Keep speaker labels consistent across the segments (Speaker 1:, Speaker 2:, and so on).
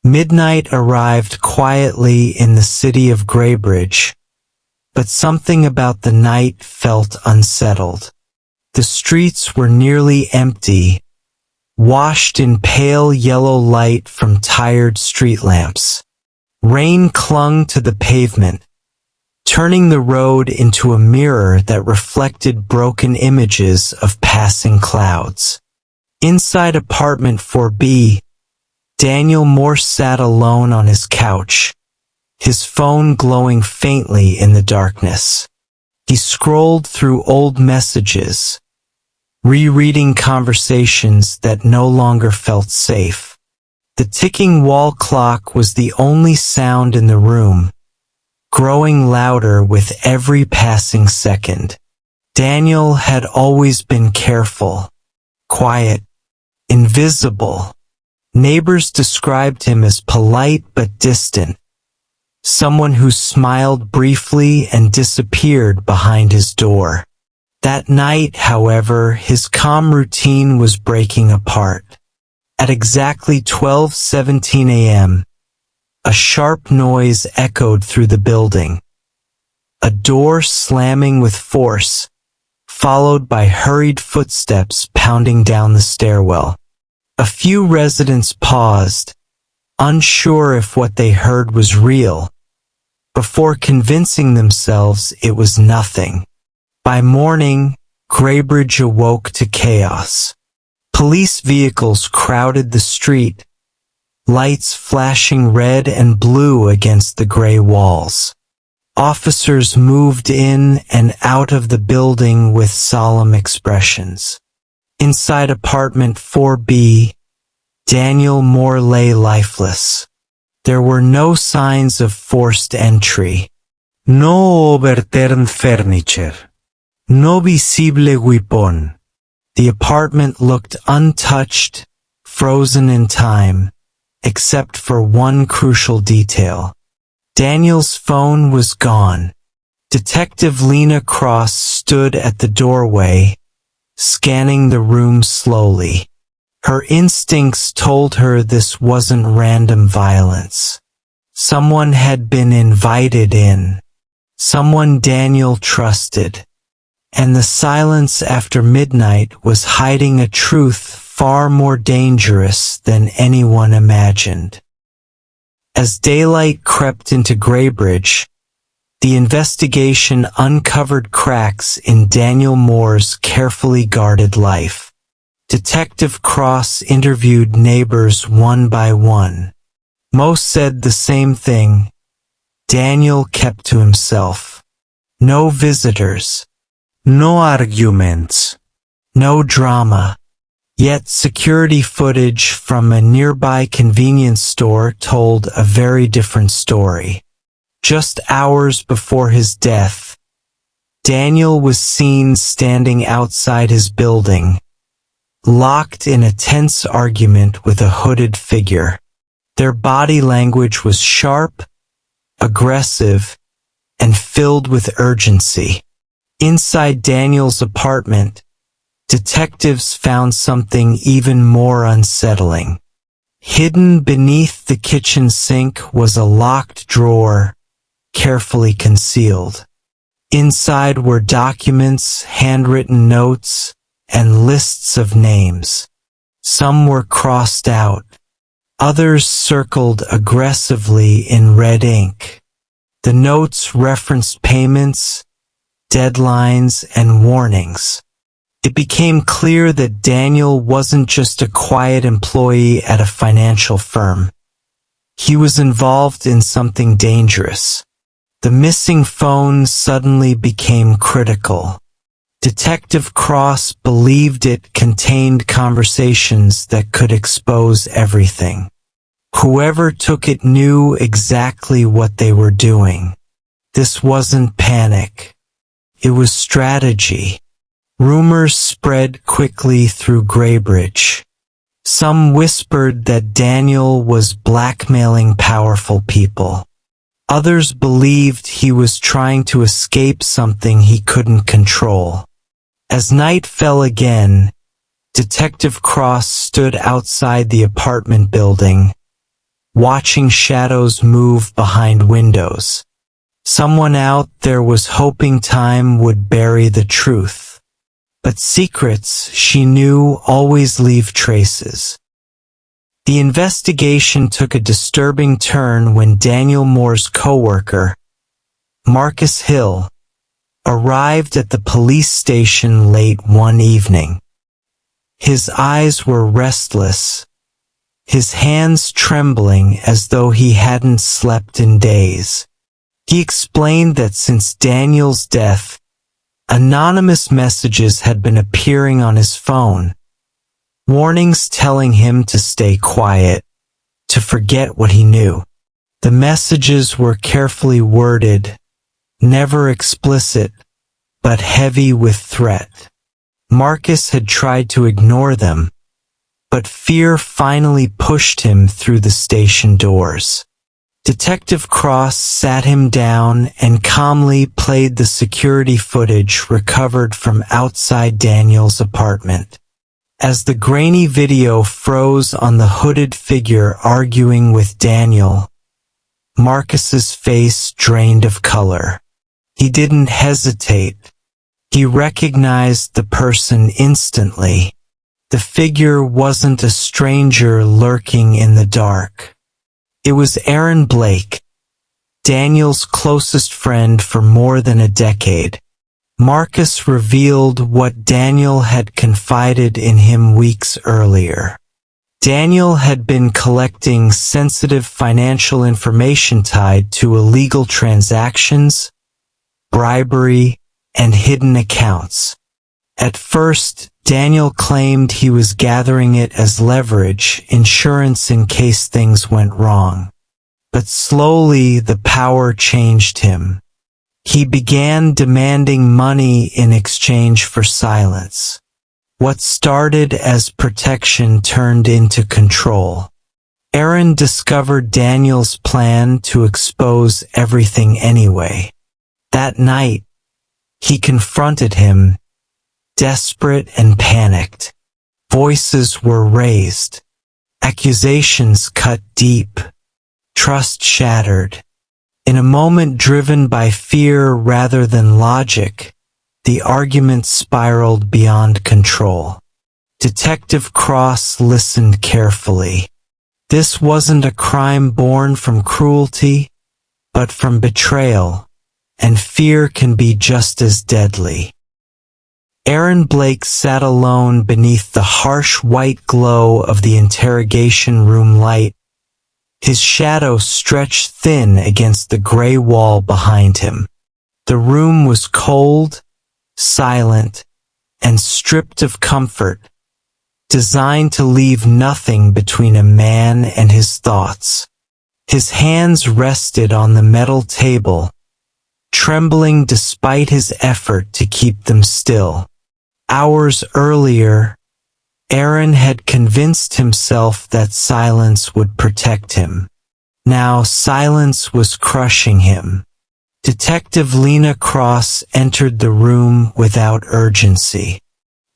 Speaker 1: Midnight arrived quietly in the city of Greybridge, but something about the night felt unsettled. The streets were nearly empty, washed in pale yellow light from tired street lamps. Rain clung to the pavement, turning the road into a mirror that reflected broken images of passing clouds. Inside apartment 4B, Daniel Moore sat alone on his couch, his phone glowing faintly in the darkness. He scrolled through old messages, rereading conversations that no longer felt safe. The ticking wall clock was the only sound in the room, growing louder with every passing second. Daniel had always been careful, quiet, invisible. Neighbors described him as polite but distant, someone who smiled briefly and disappeared behind his door. That night, however, his calm routine was breaking apart. At exactly 12:17 a.m., a sharp noise echoed through the building. A door slamming with force, followed by hurried footsteps pounding down the stairwell. A few residents paused, unsure if what they heard was real, before convincing themselves it was nothing. By morning, Greybridge awoke to chaos. Police vehicles crowded the street, lights flashing red and blue against the gray walls. Officers moved in and out of the building with solemn expressions. Inside apartment 4B, Daniel Moore lay lifeless. There were no signs of forced entry. No overturned furniture. No visible weapon. The apartment looked untouched, frozen in time, except for one crucial detail. Daniel's phone was gone. Detective Lena Cross stood at the doorway, scanning the room slowly. Her instincts told her this wasn't random violence. Someone had been invited in. Someone Daniel trusted. And the silence after midnight was hiding a truth far more dangerous than anyone imagined. As daylight crept into Greybridge, the investigation uncovered cracks in Daniel Moore's carefully guarded life. Detective Cross interviewed neighbors one by one. Most said the same thing. Daniel kept to himself. No visitors. No arguments. No drama. Yet security footage from a nearby convenience store told a very different story. Just hours before his death, Daniel was seen standing outside his building, locked in a tense argument with a hooded figure. Their body language was sharp, aggressive, and filled with urgency. Inside Daniel's apartment, detectives found something even more unsettling. Hidden beneath the kitchen sink was a locked drawer, carefully concealed. Inside were documents, handwritten notes, and lists of names. Some were crossed out, others circled aggressively in red ink. The notes referenced payments, deadlines, and warnings. It became clear that Daniel wasn't just a quiet employee at a financial firm. He was involved in something dangerous. The missing phone suddenly became critical. Detective Cross believed it contained conversations that could expose everything. Whoever took it knew exactly what they were doing. This wasn't panic. It was strategy. Rumors spread quickly through Greybridge. Some whispered that Daniel was blackmailing powerful people. Others believed he was trying to escape something he couldn't control. As night fell again, Detective Cross stood outside the apartment building, watching shadows move behind windows. Someone out there was hoping time would bury the truth. But secrets, she knew, always leave traces. The investigation took a disturbing turn when Daniel Moore's coworker, Marcus Hill, arrived at the police station late one evening. His eyes were restless, his hands trembling as though he hadn't slept in days. He explained that since Daniel's death, anonymous messages had been appearing on his phone, warnings telling him to stay quiet, to forget what he knew. The messages were carefully worded, never explicit, but heavy with threat. Marcus had tried to ignore them, but fear finally pushed him through the station doors. Detective Cross sat him down and calmly played the security footage recovered from outside Daniel's apartment. As the grainy video froze on the hooded figure arguing with Daniel, Marcus's face drained of color. He didn't hesitate. He recognized the person instantly. The figure wasn't a stranger lurking in the dark. It was Aaron Blake, Daniel's closest friend for more than a decade. Marcus revealed what Daniel had confided in him weeks earlier. Daniel had been collecting sensitive financial information tied to illegal transactions, bribery, and hidden accounts. At first, Daniel claimed he was gathering it as leverage, insurance in case things went wrong. But slowly the power changed him. He began demanding money in exchange for silence. What started as protection turned into control. Aaron discovered Daniel's plan to expose everything anyway. That night, he confronted him, desperate and panicked. Voices were raised. Accusations cut deep. Trust shattered. In a moment driven by fear rather than logic, the argument spiraled beyond control. Detective Cross listened carefully. This wasn't a crime born from cruelty, but from betrayal, and fear can be just as deadly. Aaron Blake sat alone beneath the harsh white glow of the interrogation room light, his shadow stretched thin against the gray wall behind him. The room was cold, silent, and stripped of comfort, designed to leave nothing between a man and his thoughts. His hands rested on the metal table, trembling despite his effort to keep them still. Hours earlier, Aaron had convinced himself that silence would protect him. Now silence was crushing him. Detective Lena Cross entered the room without urgency.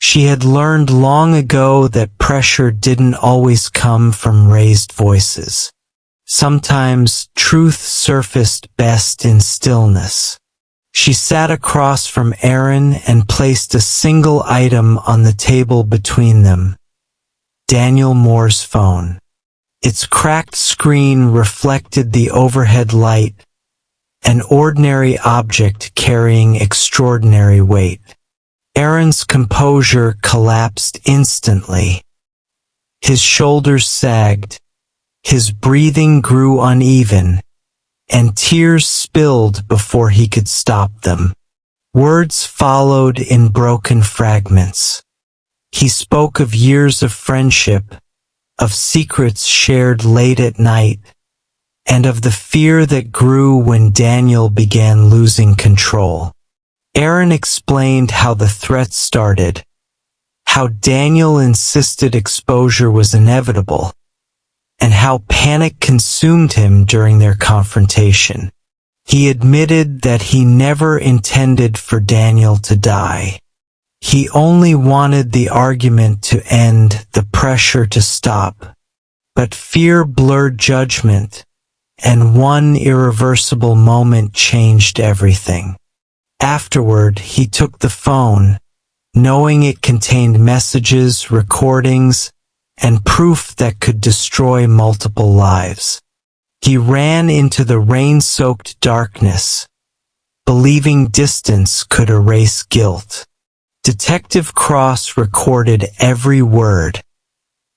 Speaker 1: She had learned long ago that pressure didn't always come from raised voices. Sometimes truth surfaced best in stillness. She sat across from Aaron and placed a single item on the table between them. Daniel Moore's phone. Its cracked screen reflected the overhead light, an ordinary object carrying extraordinary weight. Aaron's composure collapsed instantly. His shoulders sagged, his breathing grew uneven, and tears spilled before he could stop them. Words followed in broken fragments. He spoke of years of friendship, of secrets shared late at night, and of the fear that grew when Daniel began losing control. Aaron explained how the threat started, how Daniel insisted exposure was inevitable, and how panic consumed him during their confrontation. He admitted that he never intended for Daniel to die. He only wanted the argument to end, the pressure to stop. But fear blurred judgment, and one irreversible moment changed everything. Afterward, he took the phone, knowing it contained messages, recordings, and proof that could destroy multiple lives. He ran into the rain-soaked darkness, believing distance could erase guilt. Detective Cross recorded every word,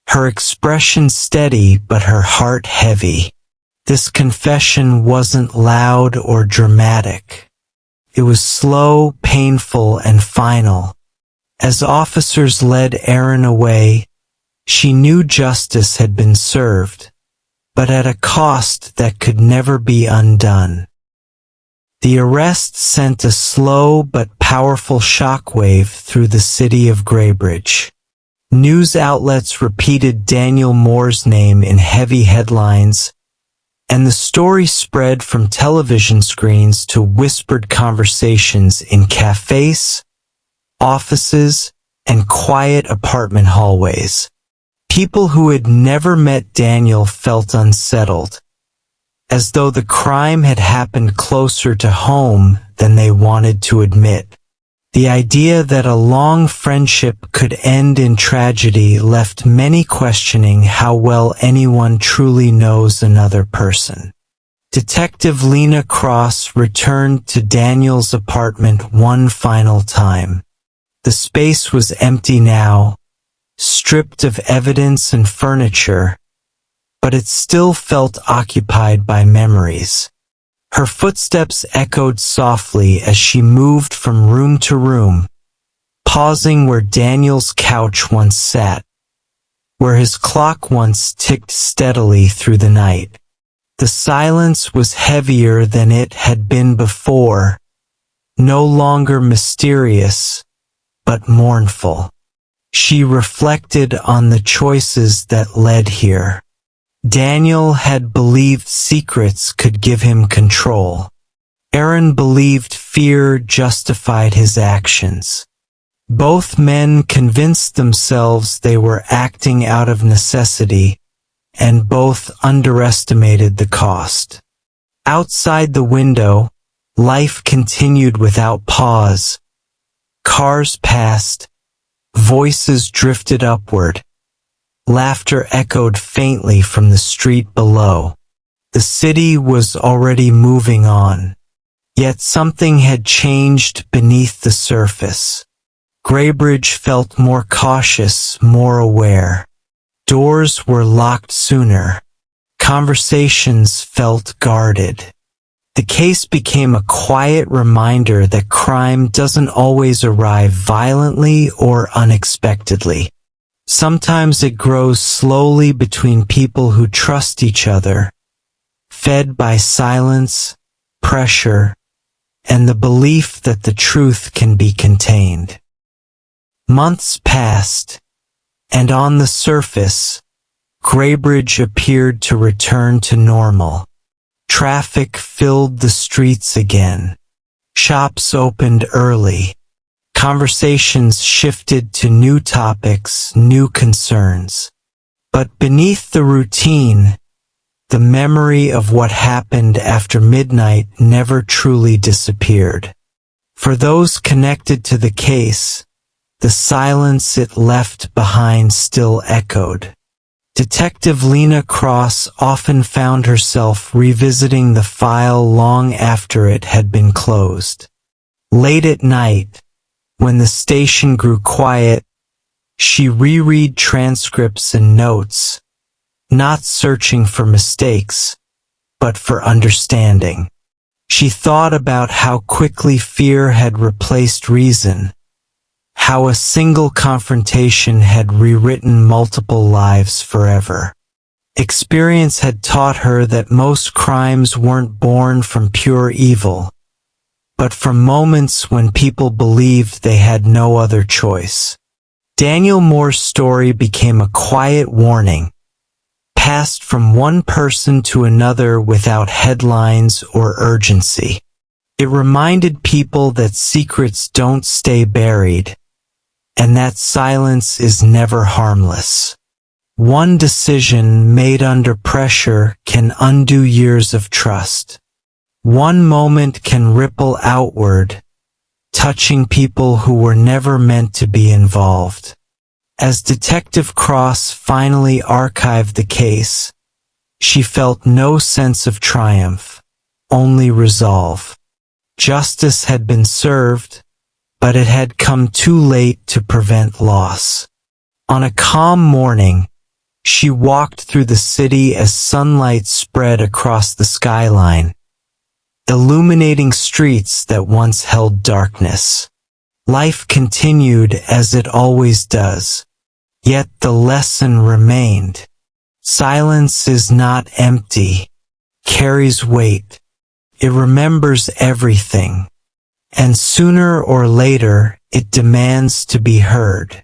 Speaker 1: her expression steady but her heart heavy. This confession wasn't loud or dramatic. It was slow, painful, and final. As officers led Aaron away, she knew justice had been served, but at a cost that could never be undone. The arrest sent a slow but powerful shockwave through the city of Graybridge. News outlets repeated Daniel Moore's name in heavy headlines, and the story spread from television screens to whispered conversations in cafes, offices, and quiet apartment hallways. People who had never met Daniel felt unsettled, as though the crime had happened closer to home than they wanted to admit. The idea that a long friendship could end in tragedy left many questioning how well anyone truly knows another person. Detective Lena Cross returned to Daniel's apartment one final time. The space was empty now, stripped of evidence and furniture, but it still felt occupied by memories. Her footsteps echoed softly as she moved from room to room, pausing where Daniel's couch once sat, where his clock once ticked steadily through the night. The silence was heavier than it had been before, no longer mysterious, but mournful. She reflected on the choices that led here. Daniel had believed secrets could give him control. Aaron believed fear justified his actions. Both men convinced themselves they were acting out of necessity, and both underestimated the cost. Outside the window, life continued without pause. Cars passed, voices drifted upward. Laughter echoed faintly from the street below. The city was already moving on. Yet something had changed beneath the surface. Graybridge felt more cautious, more aware. Doors were locked sooner. Conversations felt guarded. The case became a quiet reminder that crime doesn't always arrive violently or unexpectedly. Sometimes it grows slowly between people who trust each other, fed by silence, pressure, and the belief that the truth can be contained. Months passed, and on the surface, Graybridge appeared to return to normal. Traffic filled the streets again. Shops opened early. Conversations shifted to new topics, new concerns. But beneath the routine, the memory of what happened after midnight never truly disappeared. For those connected to the case, the silence it left behind still echoed. Detective Lena Cross often found herself revisiting the file long after it had been closed. Late at night, when the station grew quiet, she reread transcripts and notes, not searching for mistakes, but for understanding. She thought about how quickly fear had replaced reason, how a single confrontation had rewritten multiple lives forever. Experience had taught her that most crimes weren't born from pure evil, but from moments when people believed they had no other choice. Daniel Moore's story became a quiet warning, passed from one person to another without headlines or urgency. It reminded people that secrets don't stay buried, and that silence is never harmless. One decision made under pressure can undo years of trust. One moment can ripple outward, touching people who were never meant to be involved. As Detective Cross finally archived the case, she felt no sense of triumph, only resolve. Justice had been served, but it had come too late to prevent loss. On a calm morning, she walked through the city as sunlight spread across the skyline, illuminating streets that once held darkness. Life continued as it always does, yet the lesson remained. Silence is not empty, carries weight. It remembers everything, and sooner or later it demands to be heard.